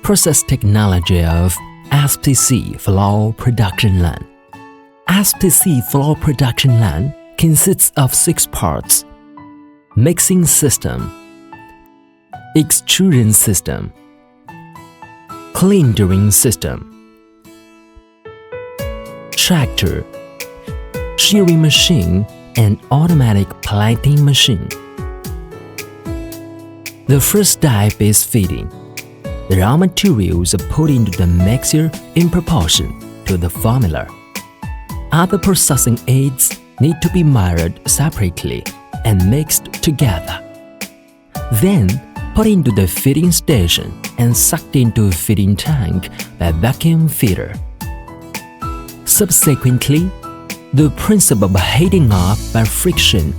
Process technology of SPC Floor Production line. SPC Floor Production line consists of 6 parts: mixing system, extrusion system, calendering system, tractor, shearing machine, and automatic plating machine. The first step is feeding. The raw materials are put into the mixer in proportion to the formula. Other processing aids need to be mirrored separately and mixed together. Then put into the feeding station and sucked into a feeding tank by vacuum feeder. Subsequently, the principle of heating up by friction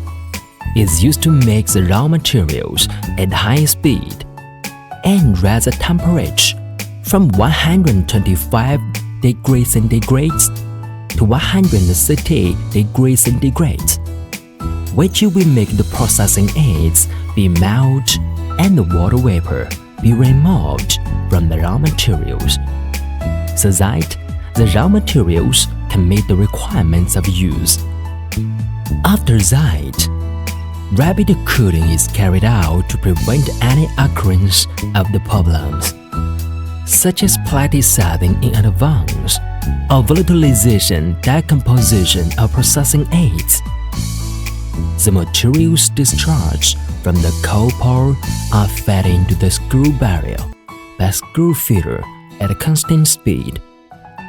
is used to mix the raw materials at high speed and raise the temperature from 125 degrees centigrade to 160 degrees centigrade, which will make the processing aids be melted and the water vapor be removed from the raw materials, so that the raw materials can meet the requirements of use. After that, rapid cooling is carried out to prevent any occurrence of the problems, such as plasticizing in advance or volatilization decomposition of processing aids. The materials discharged from the cold pour are fed into the screw barrel by screw feeder at a constant speed,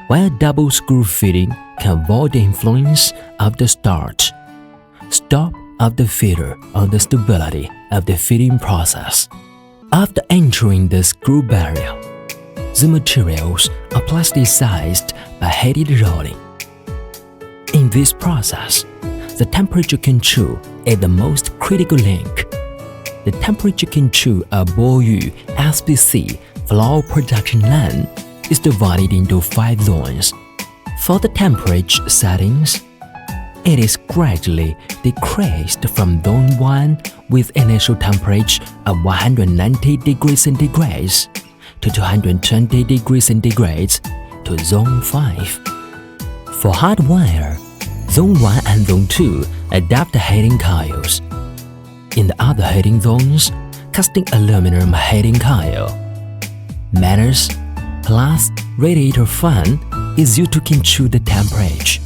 while double screw feeding can avoid the influence of the starch, stop of the feeder on the stability of the feeding process. After entering the screw barrel, the materials are plasticized by heated rolling. In this process, the temperature control is the most critical link. The temperature control of Wuxi SPC Floor Production line is divided into 5 zones. For the temperature settings, it is gradually decreased from Zone 1 with initial temperature of 190 degrees centigrade to 220 degrees centigrade to Zone 5. For hot wire, Zone 1 and Zone 2 adapt heating coils. In the other heating zones, casting aluminum heating coil. Manners plus radiator fan is used to control the temperature.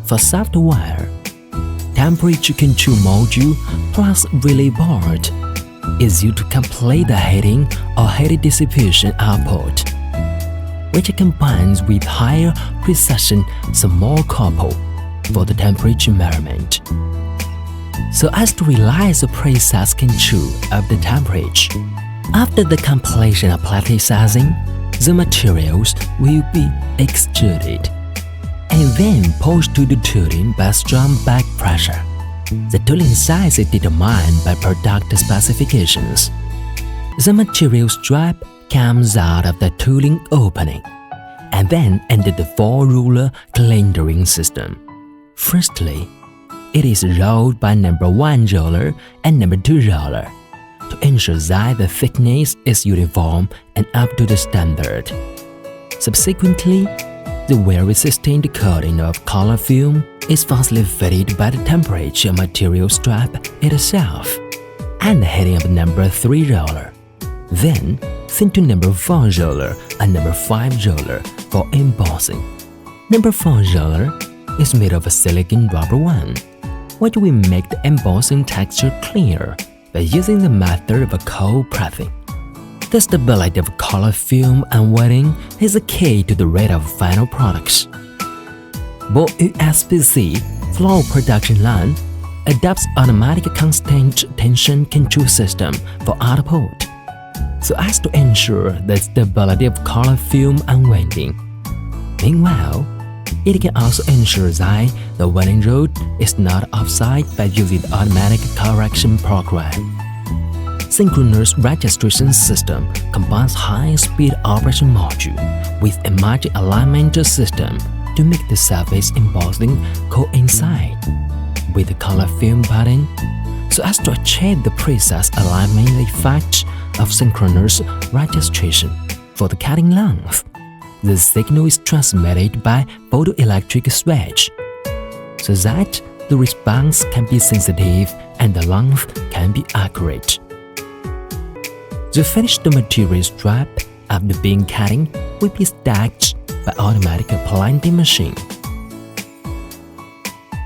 For soft wire, temperature control module plus relay board is used to complete the heating or heat dissipation output, which combines with higher precision thermocouple for the temperature measurement, so as to realize the precise control of the temperature. After the completion of plasticizing, the materials will be extruded and then pushed to the tooling by strong back pressure. The tooling size is determined by product specifications. The material strip comes out of the tooling opening and then enter the 4-ruler calendering system. Firstly, it is rolled by number 1 roller and number 2 roller to ensure that the thickness is uniform and up to the standard. Subsequently, the wear-resistant coating of color film is falsely fitted by the temperature material strip itself and the heading of number 3 roller. Then, sent to number 4 roller and number 5 roller for embossing. Number 4 roller is made of a silicon rubber one, which will make the embossing texture clear by using the method of a cold pressing. The stability of color film and wetting is the key to the rate of final products. Wuxi SPC Floor Production line adopts automatic constant tension control system for output, so as to ensure the stability of color film and wetting. Meanwhile, it can also ensure that the wetting rod is not offside by using the automatic correction program. Synchronous registration system combines high-speed operation module with emerging alignment system to make the surface embossing coincide with the color film pattern, so as to achieve the precise alignment effect of synchronous registration. For the cutting length, the signal is transmitted by photoelectric switch, so that the response can be sensitive and the length can be accurate. The finished material strip after being cutting will be stacked by automatic planting machine.